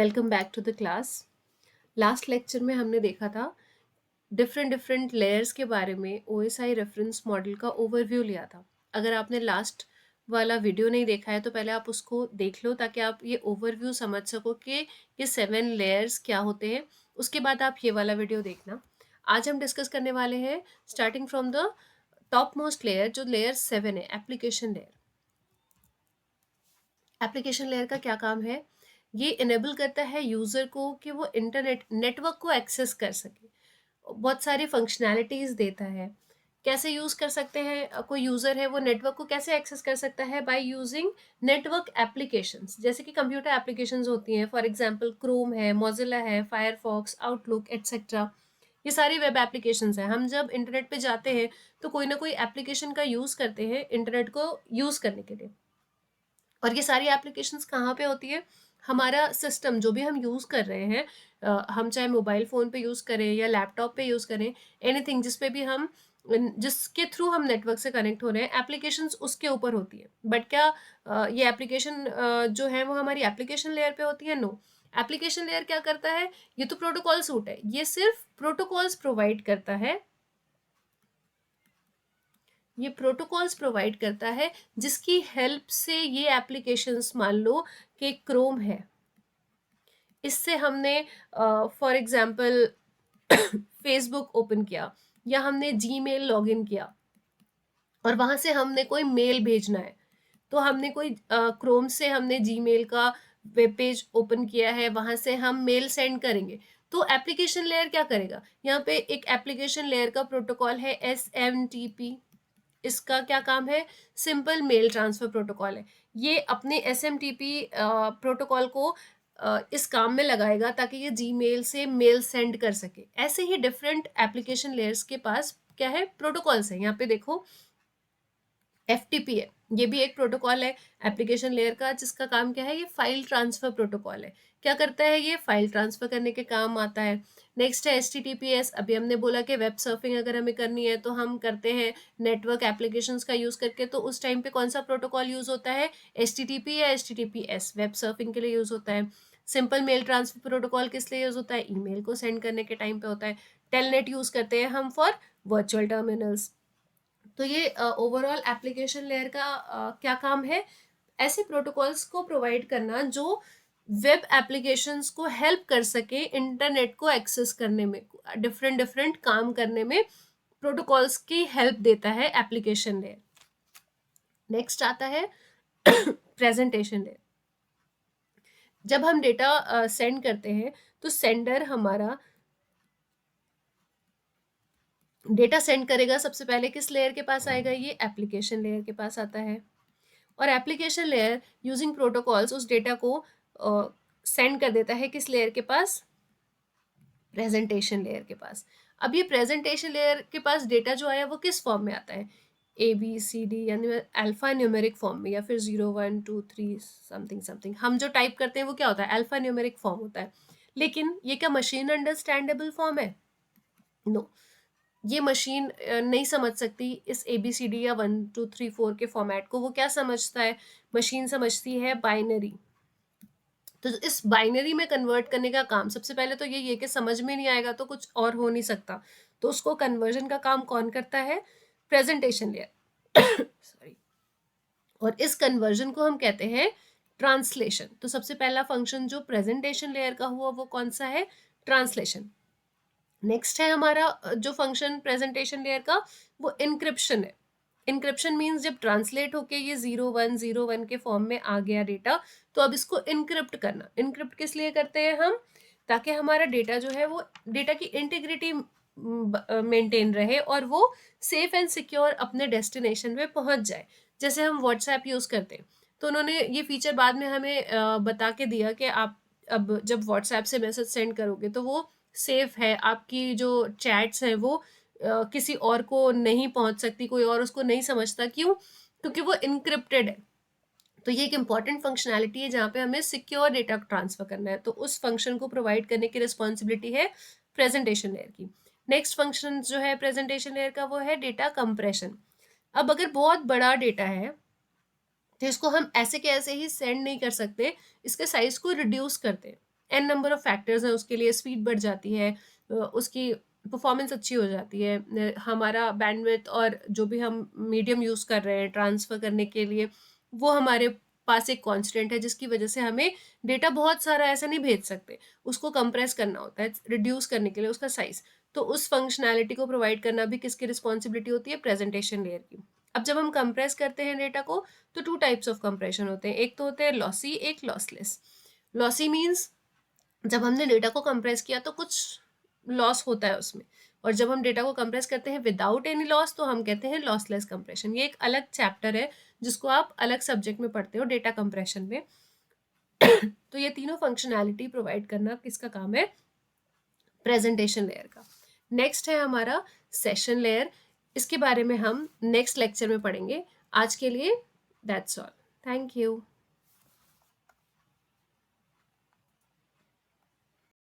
Welcome back to the class. Last lecture में हमने देखा था डिफरेंट डिफरेंट लेयर्स के बारे में। ओएसआई रेफरेंस मॉडल का ओवरव्यू लिया था। अगर आपने लास्ट वाला वीडियो नहीं देखा है तो पहले आप उसको देख लो ताकि आप ये ओवरव्यू समझ सको कि ये 7 लेयर्स क्या होते हैं। उसके बाद आप ये वाला वीडियो देखना। आज हम डिस्कस करने वाले हैं starting from the top most layer, जो लेयर 7 है, एप्लीकेशन लेयर। एप्लीकेशन लेयर का क्या काम है? ये इनेबल करता है यूज़र को कि वो इंटरनेट नेटवर्क को एक्सेस कर सके। बहुत सारी फंक्शनैलिटीज़ देता है। कैसे यूज़ कर सकते हैं? कोई यूज़र है वो नेटवर्क को कैसे एक्सेस कर सकता है? बाय यूजिंग नेटवर्क एप्लीकेशंस, जैसे कि कंप्यूटर एप्लीकेशंस होती हैं। फॉर एग्जांपल क्रोम है, मोजिला है, फायरफॉक्स, आउटलुक एट्सेट्रा। ये सारी वेब एप्लीकेशंस हैं। हम जब इंटरनेट पे जाते हैं तो कोई ना कोई एप्लीकेशन का यूज़ करते हैं इंटरनेट को यूज़ करने के लिए। और ये सारी एप्लीकेशंस कहाँ पे होती है? हमारा सिस्टम जो भी हम यूज़ कर रहे हैं, हम चाहे मोबाइल फ़ोन पे यूज़ करें या लैपटॉप पे यूज़ करें, एनीथिंग जिस पे भी हम जिसके थ्रू हम नेटवर्क से कनेक्ट हो रहे हैं, एप्लीकेशंस उसके ऊपर होती है। बट क्या ये एप्लीकेशन जो है वो हमारी एप्लीकेशन लेयर पे होती है? नो। एप्लीकेशन लेयर क्या करता है? ये तो प्रोटोकॉल सूट है, ये सिर्फ प्रोटोकॉल्स प्रोवाइड करता है। ये प्रोटोकॉल्स प्रोवाइड करता है जिसकी हेल्प से ये एप्लीकेशंस, मान लो कि क्रोम है, इससे हमने फॉर एग्जांपल फेसबुक ओपन किया या हमने जीमेल लॉगिन किया और वहां से हमने कोई मेल भेजना है, तो हमने कोई क्रोम से हमने जीमेल का वेब पेज ओपन किया है, वहां से हम मेल सेंड करेंगे। तो एप्लीकेशन लेयर क्या करेगा? यहाँ पे एक एप्लीकेशन लेयर का प्रोटोकॉल है SMTP। इसका क्या काम है? सिंपल मेल ट्रांसफर प्रोटोकॉल है। ये अपने SMTP प्रोटोकॉल को इस काम में लगाएगा ताकि ये जीमेल से मेल सेंड कर सके। ऐसे ही डिफरेंट एप्लीकेशन लेयर्स के पास क्या है? प्रोटोकॉल्स है। यहाँ पे देखो FTP है, ये भी एक प्रोटोकॉल है एप्लीकेशन लेयर का, जिसका काम क्या है? ये फाइल ट्रांसफर प्रोटोकॉल है। क्या करता है? ये फाइल ट्रांसफर करने के काम आता है। नेक्स्ट है HTTPS। अभी हमने बोला कि वेब सर्फिंग अगर हमें करनी है तो हम करते हैं नेटवर्क एप्लीकेशंस का यूज़ करके, तो उस टाइम पे कौन सा प्रोटोकॉल यूज़ होता है? HTTP या HTTPS वेब सर्फिंग के लिए यूज़ होता है। सिंपल मेल ट्रांसफर प्रोटोकॉल किस लिए यूज़ होता है? ईमेल को सेंड करने के टाइम पे होता है। टेलनेट यूज़ करते हैं हम फॉर वर्चुअल टर्मिनल्स। तो ये ओवरऑल एप्लीकेशन लेयर का क्या काम है? ऐसे प्रोटोकॉल्स को प्रोवाइड करना जो वेब एप्लीकेशंस को हेल्प कर सके इंटरनेट को एक्सेस करने में, डिफरेंट डिफरेंट काम करने में प्रोटोकॉल्स की हेल्प देता है एप्लीकेशन लेयर। नेक्स्ट आता है प्रेजेंटेशन लेयर। जब हम डेटा सेंड करते हैं तो सेंडर हमारा डेटा सेंड करेगा, सबसे पहले किस लेयर के पास आएगा? ये एप्लीकेशन लेयर के पास आता है। और एप्लीकेशन लेयर यूजिंग प्रोटोकॉल्स उस डेटा को सेंड कर देता है किस लेयर के पास? प्रेजेंटेशन लेयर के पास। अब ये प्रेजेंटेशन लेयर के पास डेटा जो आया वो किस फॉर्म में आता है? ABCD यानी अल्फा न्यूमेरिक फॉर्म में, या फिर 0 1 2 3 समथिंग समथिंग। हम जो टाइप करते हैं वो क्या होता है? अल्फा न्यूमेरिक फॉर्म होता है। लेकिन ये क्या मशीन अंडरस्टैंडेबल फॉर्म है? नो। ये मशीन नहीं समझ सकती इस ABCD या 1 2 3 4 के फॉर्मेट को। वो क्या समझता है? मशीन समझती है बाइनरी। तो इस बाइनरी में कन्वर्ट करने का काम, सबसे पहले तो ये कि समझ में नहीं आएगा तो कुछ और हो नहीं सकता, तो उसको कन्वर्जन का काम कौन करता है? Presentation layer sorry. और इस कन्वर्जन को हम कहते हैं ट्रांसलेशन। तो सबसे पहला फंक्शन जो प्रेजेंटेशन लेयर का हुआ वो कौन सा है? ट्रांसलेशन। नेक्स्ट है हमारा जो फंक्शन प्रेजेंटेशन लेयर का, वो इनक्रिप्शन है। इनक्रिप्शन मीन्स जब ट्रांसलेट होके ये 0 1 0 1 के फॉर्म में आ गया डेटा, तो अब इसको इनक्रिप्ट करना। इनक्रिप्ट किस लिए करते हैं हम? ताकि हमारा डेटा जो है वो डेटा की इंटीग्रिटी मेंटेन रहे और वो सेफ एंड सिक्योर अपने डेस्टिनेशन पे पहुंच जाए। जैसे हम व्हाट्सएप यूज़ करते हैं, तो उन्होंने ये फीचर बाद में हमें बता के दिया कि आप अब जब व्हाट्सएप से मैसेज सेंड करोगे तो वो सेफ है, आपकी जो चैट्स हैं वो किसी और को नहीं पहुंच सकती, कोई और उसको नहीं समझता। क्यों? क्योंकि वो इनक्रिप्टेड है। तो ये एक इंपॉर्टेंट फंक्शनैलिटी है जहाँ पे हमें सिक्योर डेटा ट्रांसफर करना है, तो उस फंक्शन को प्रोवाइड करने की रिस्पॉन्सिबिलिटी है प्रेजेंटेशन लेयर की। नेक्स्ट फंक्शन जो है प्रेजेंटेशन लेयर का वो है डेटा कंप्रेशन। अब अगर बहुत बड़ा डेटा है तो इसको हम ऐसे के ऐसे ही सेंड नहीं कर सकते, इसके साइज को रिड्यूस करते हैं। एन नंबर ऑफ फैक्टर्स हैं, उसके लिए स्पीड बढ़ जाती है, उसकी परफॉर्मेंस अच्छी हो जाती है, हमारा बैंडविड्थ और जो भी हम मीडियम यूज़ कर रहे हैं ट्रांसफ़र करने के लिए, वो हमारे पास एक कांस्टेंट है, जिसकी वजह से हमें डेटा बहुत सारा ऐसा नहीं भेज सकते, उसको कंप्रेस करना होता है रिड्यूस करने के लिए उसका साइज़। तो उस फंक्शनैलिटी को प्रोवाइड करना भी किसकी रिस्पॉन्सिबिलिटी होती है? प्रेजेंटेशन लेयर की। अब जब हम कंप्रेस करते हैं डेटा को, तो 2 टाइप्स ऑफ कंप्रेशन होते हैं, एक तो होते हैं लॉसी, एक लॉसलेस। लॉसी मीन्स जब हमने डेटा को कंप्रेस किया तो कुछ लॉस होता है उसमें, और जब हम डेटा को कंप्रेस करते हैं विदाउट एनी लॉस तो हम कहते हैं लॉसलेस कंप्रेशन। ये एक अलग चैप्टर है जिसको आप अलग सब्जेक्ट में पढ़ते हो, डेटा कंप्रेशन में। तो ये तीनों फंक्शनैलिटी प्रोवाइड करना किसका काम है? प्रेजेंटेशन लेयर का। नेक्स्ट है हमारा सेशन लेयर, इसके बारे में हम नेक्स्ट लेक्चर में पढ़ेंगे। आज के लिए दैट्स ऑल, थैंक यू।